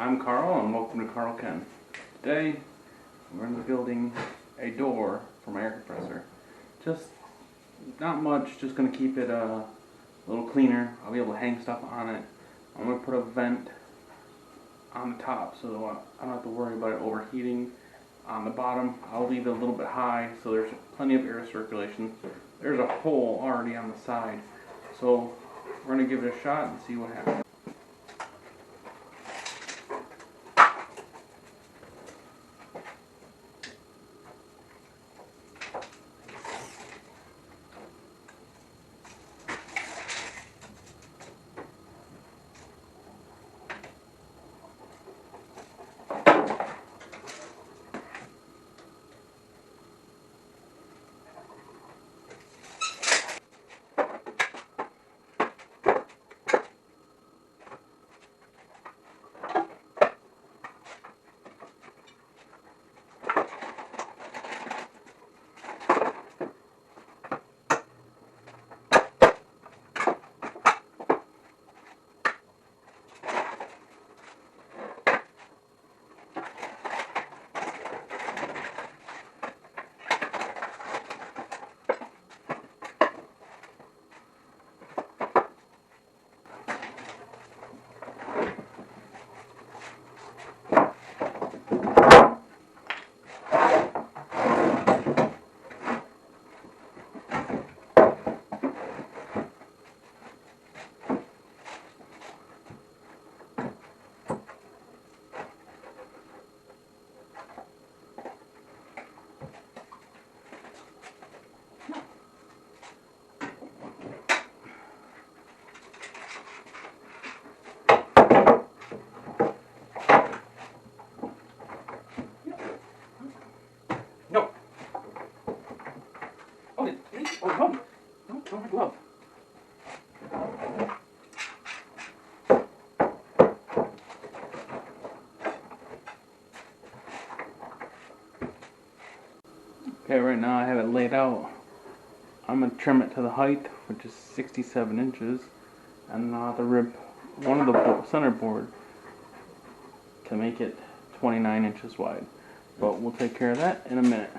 I'm Carl and welcome to Carl Ken. Today we're going to be building a door for my air compressor. Just not much, just going to keep it a little cleaner. I'll be able to hang stuff on it. I'm going to put a vent on the top so I don't have to worry about it overheating. On the bottom I'll leave it a little bit high so there's plenty of air circulation. There's a hole already on the side, so we're going to give it a shot and see what happens. No! Oh, no! No, my glove. Okay, right now I have it laid out. I'm going to trim it to the height, which is 67 inches, and I'll have to rip one of the center board to make it 29 inches wide. But we'll take care of that in a minute.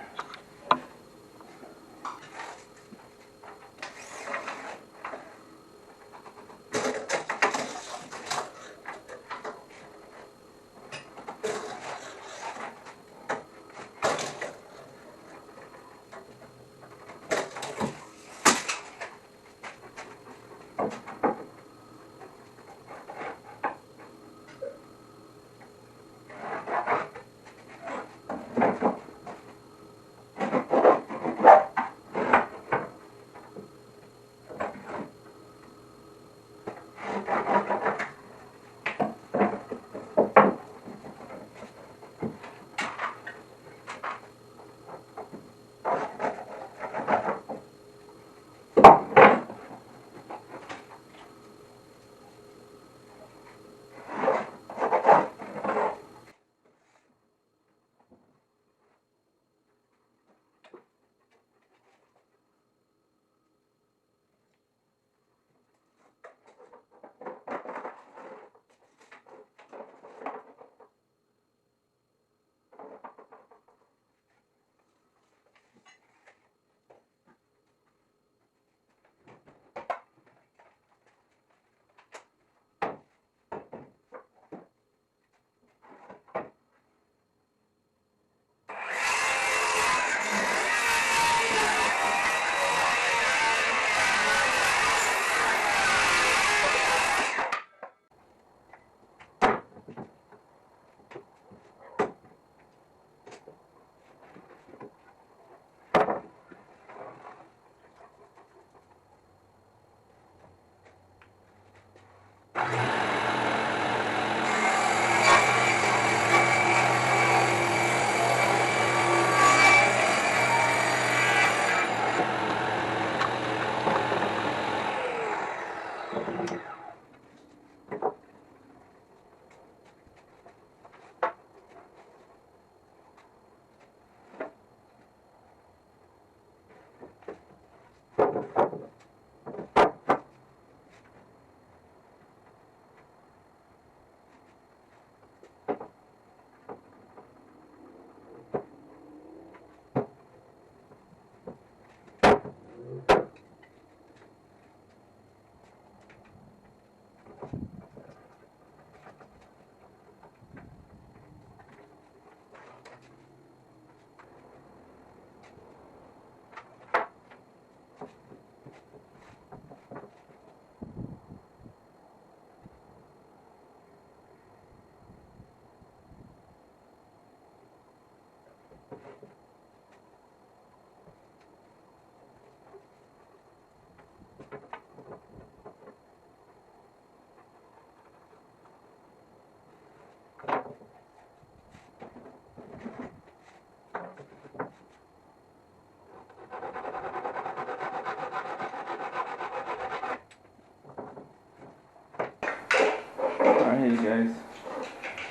Alright, you guys,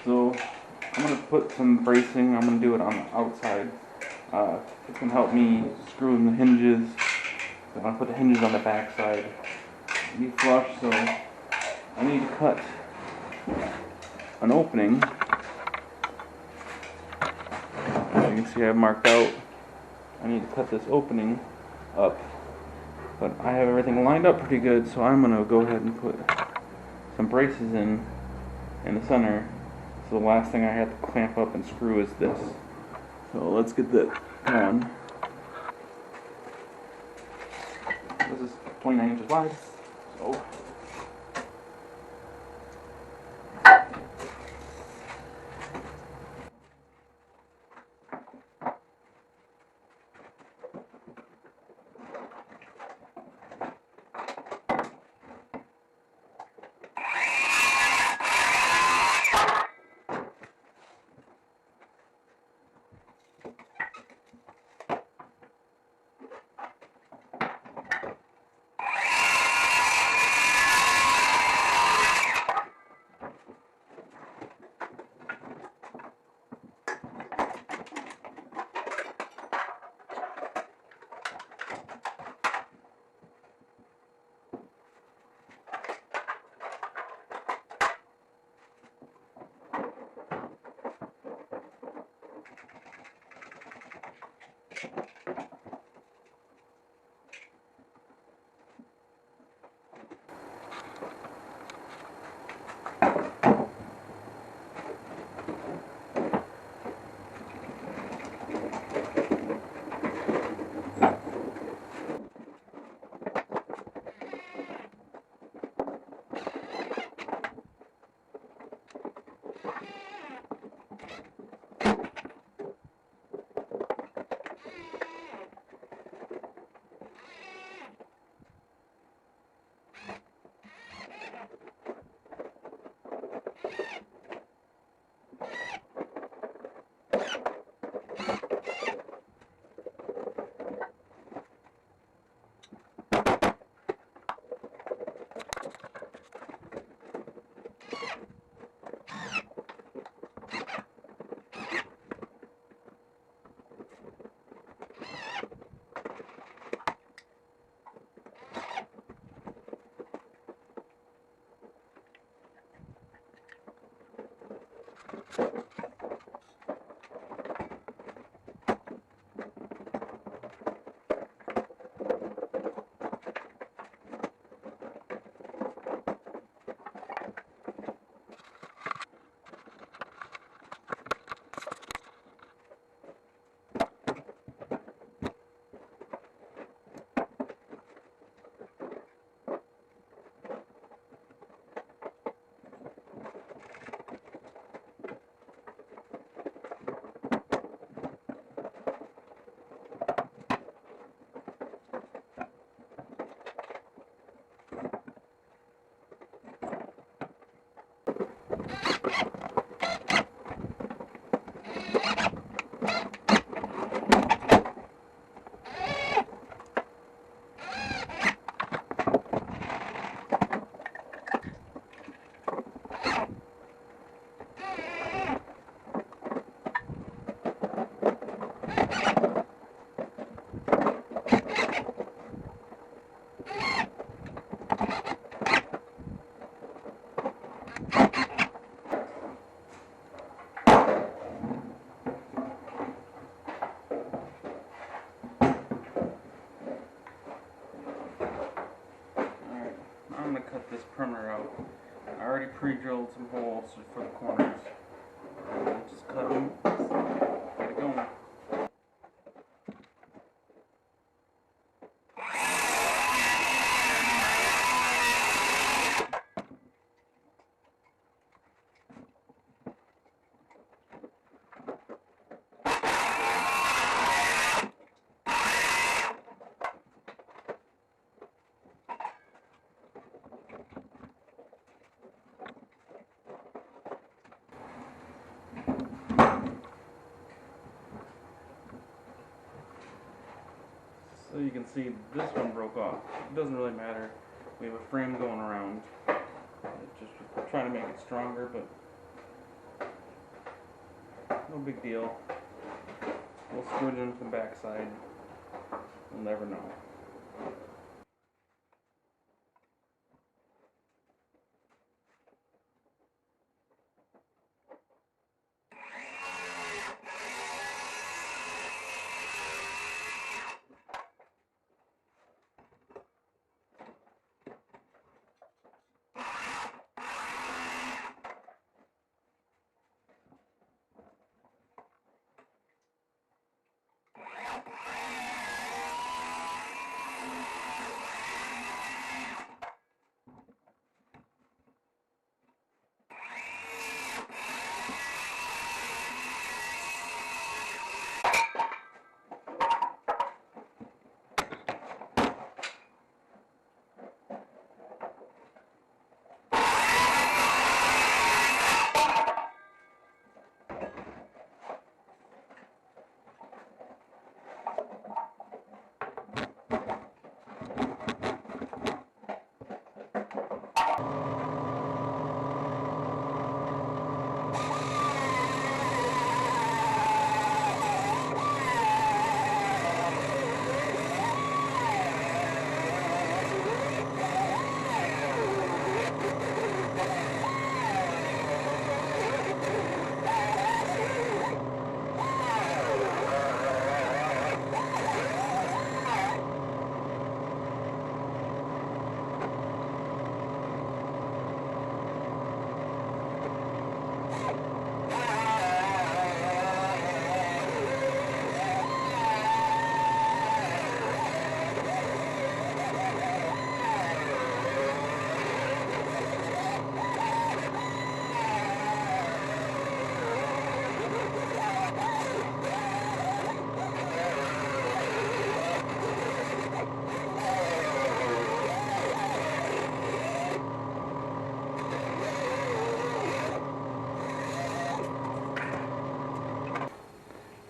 so I'm going to put some bracing. I'm going to do it on the outside. It's going to help me screw in the hinges. I'm going to put the hinges on the back side. Be flush, so I need to cut an opening. As you can see, I have marked out. I need to cut this opening up. But I have everything lined up pretty good, so I'm going to go ahead and put some braces in the center. So the last thing I have to clamp up and screw is this. So let's get that going. This is 29 inches wide. So I'm going to cut this perimeter out. I already pre-drilled some holes for the corners. Just cut them, get it going. can see this one broke off. It doesn't really matter. We have a frame going around. Just trying to make it stronger, but no big deal. We'll squidge into the backside. We'll never know.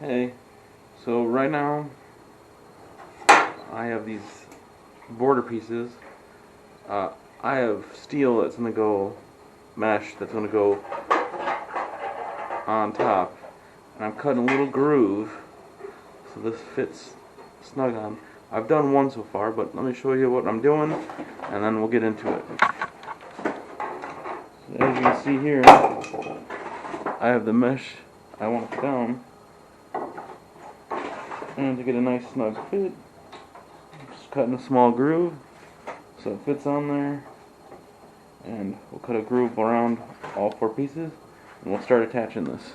Hey, so right now I have these border pieces. I have steel that's going to go, mesh that's going to go on top, and I'm cutting a little groove so this fits snug on. I've done one so far, but let me show you what I'm doing and then we'll get into it. So as you can see here, I have the mesh I want to put down. And to get a nice snug fit, just cutting a small groove so it fits on there, and we'll cut a groove around all 4 pieces and we'll start attaching this.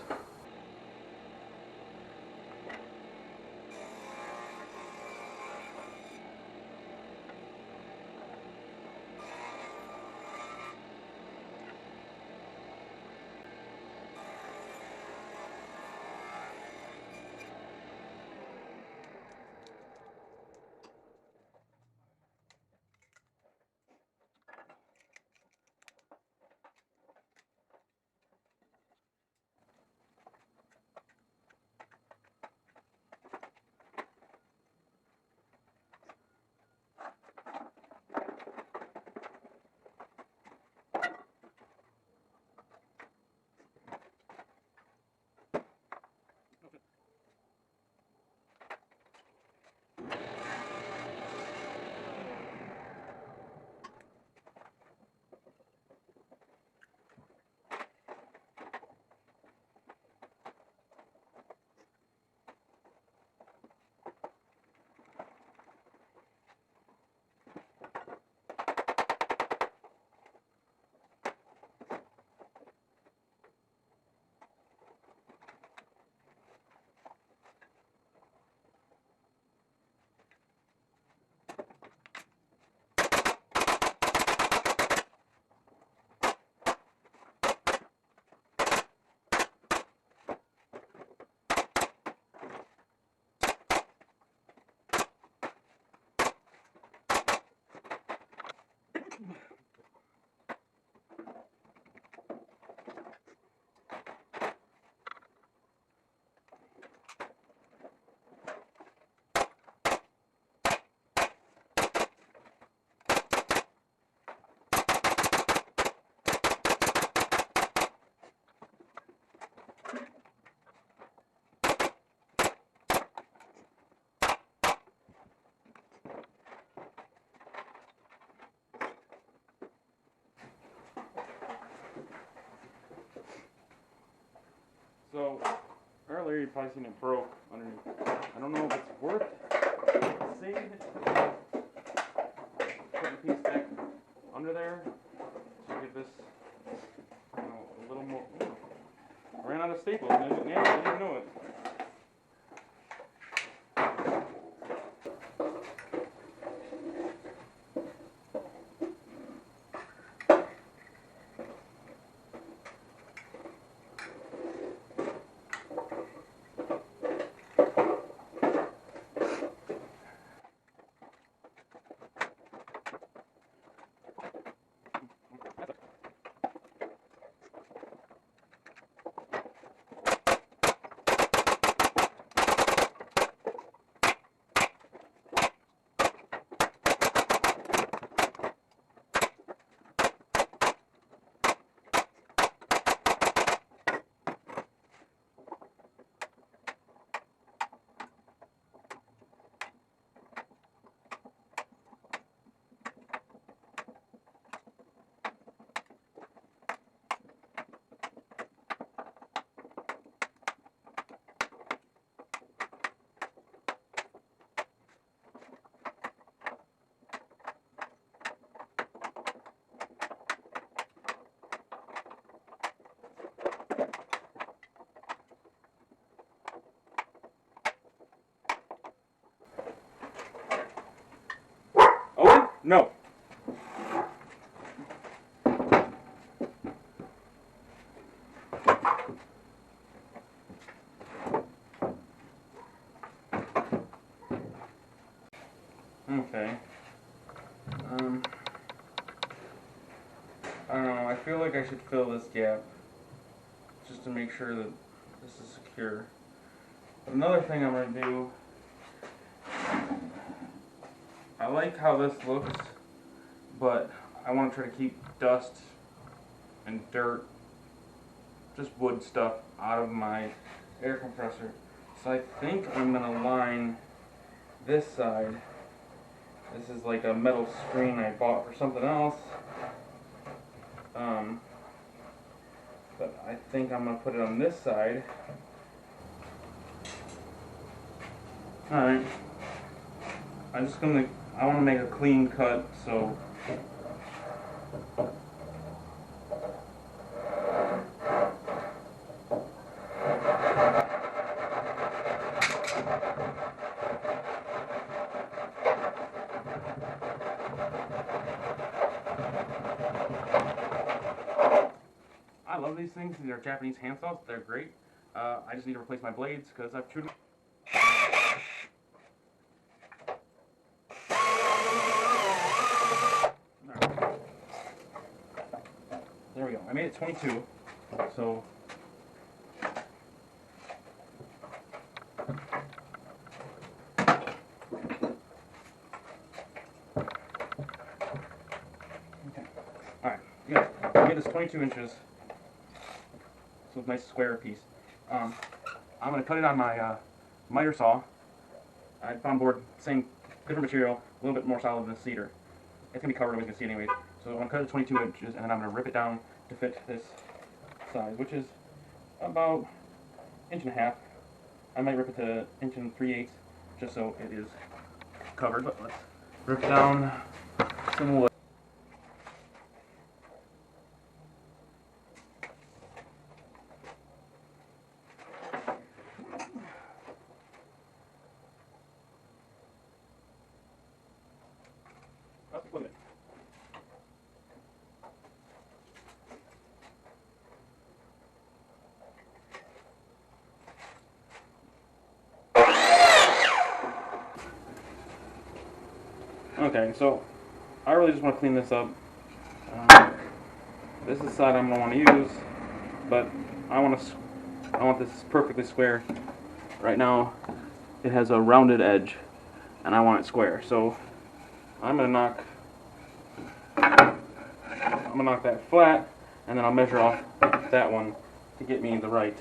So earlier you probably seen it broke underneath. I don't know if it's worth saving it, putting a piece back under there to get this, you know, a little more. Ooh, I ran out of staples. I didn't even know it. Open? No. Okay. I don't know. I feel like I should fill this gap just to make sure that this is secure. But another thing I'm going to do, I like how this looks, but I want to try to keep dust and dirt, just wood stuff, out of my air compressor. So I think I'm going to line this side. This is like a metal screen I bought for something else. But I think I'm going to put it on this side. Alright. I want to make a clean cut, so. I love these things. These are Japanese hand saws. They're great. I just need to replace my blades because I've chewed them. There we go. I made it 22. So. Okay. Alright. Good. I made this 22 inches. So it's a nice square piece. I'm going to cut it on my miter saw. I found board, same, different material, a little bit more solid than cedar. It's going to be covered, nobody's going to see it anyways. So I'm going to cut it 22 inches, and then I'm going to rip it down to fit this size, which is about 1.5 inches. I might rip it to 1 3/8 just so it is covered, but let's rip down some wood. Okay, so I really just want to clean this up. This is the side I'm going to want to use, but I want this perfectly square. Right now, it has a rounded edge, and I want it square. So I'm going to knock that flat, and then I'll measure off that one to get me the right.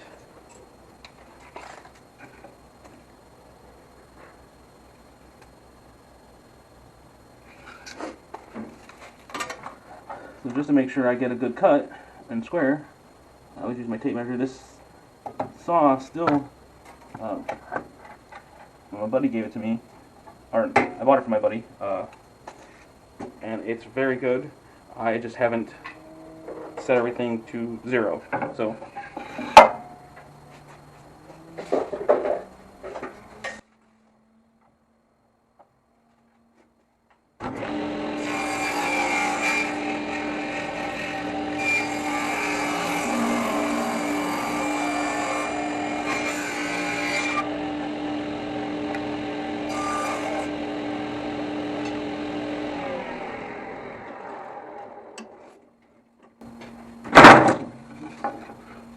So just to make sure I get a good cut and square, I always use my tape measure. This saw still, my buddy gave it to me, or I bought it from my buddy, and it's very good. I just haven't set everything to 0, so.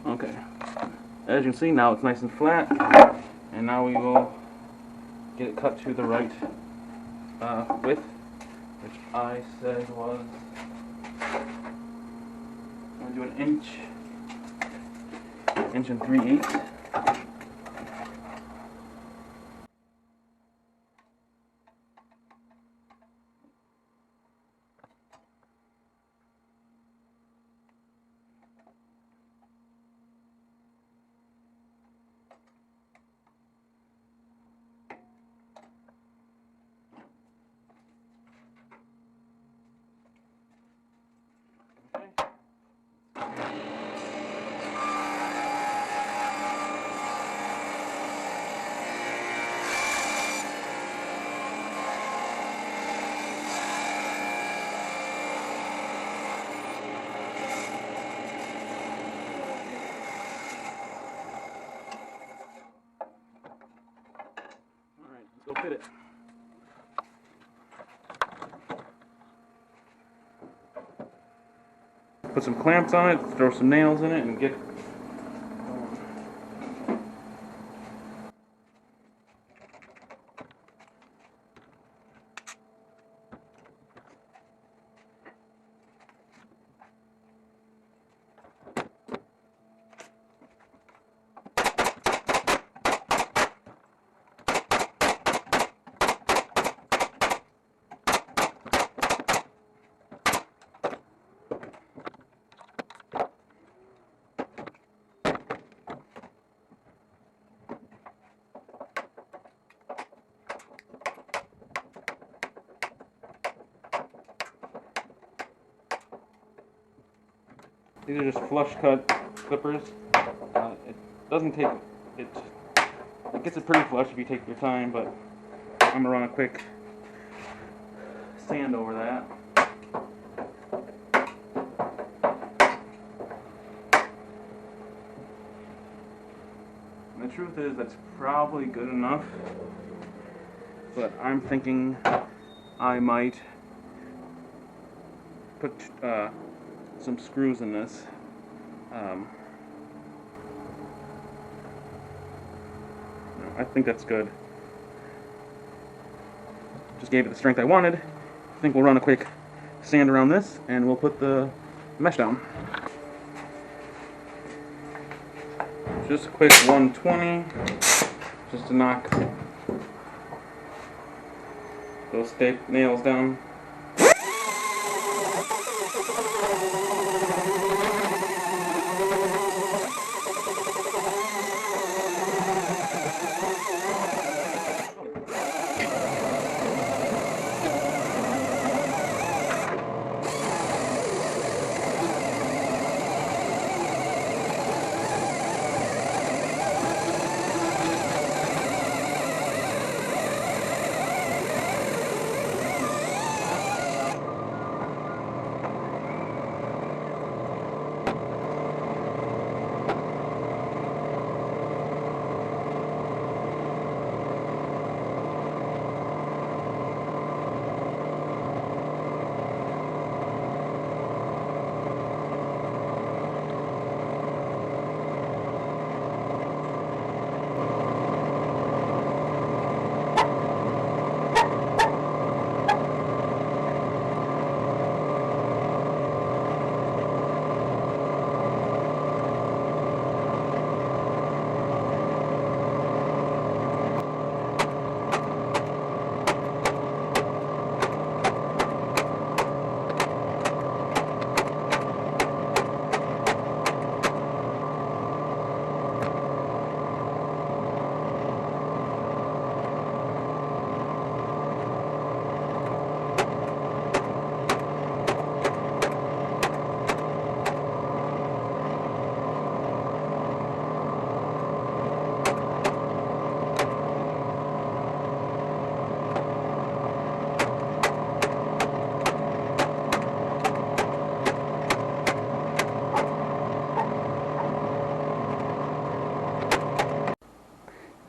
Okay, as you can see now it's nice and flat, and now we will get it cut to the right width, which I said was, I'm going to do an inch and 3/8. Go fit it. Put some clamps on it, throw some nails in it, and get. These are just flush cut clippers. It doesn't take it. It gets it pretty flush if you take your time, but I'm gonna run a quick sand over that. And the truth is that's probably good enough, but I'm thinking I might put some screws in this. I think that's good. Just gave it the strength I wanted. I think we'll run a quick sand around this and we'll put the mesh down. Just a quick 120 just to knock those nails down.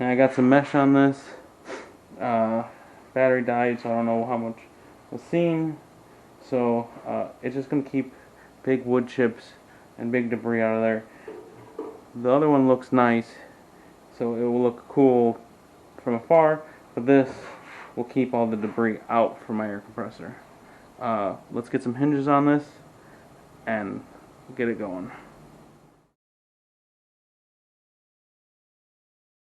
And I got some mesh on this. Battery died, so I don't know how much was seen. So it's just going to keep big wood chips and big debris out of there. The other one looks nice, so it will look cool from afar, but this will keep all the debris out from my air compressor. Let's get some hinges on this and get it going.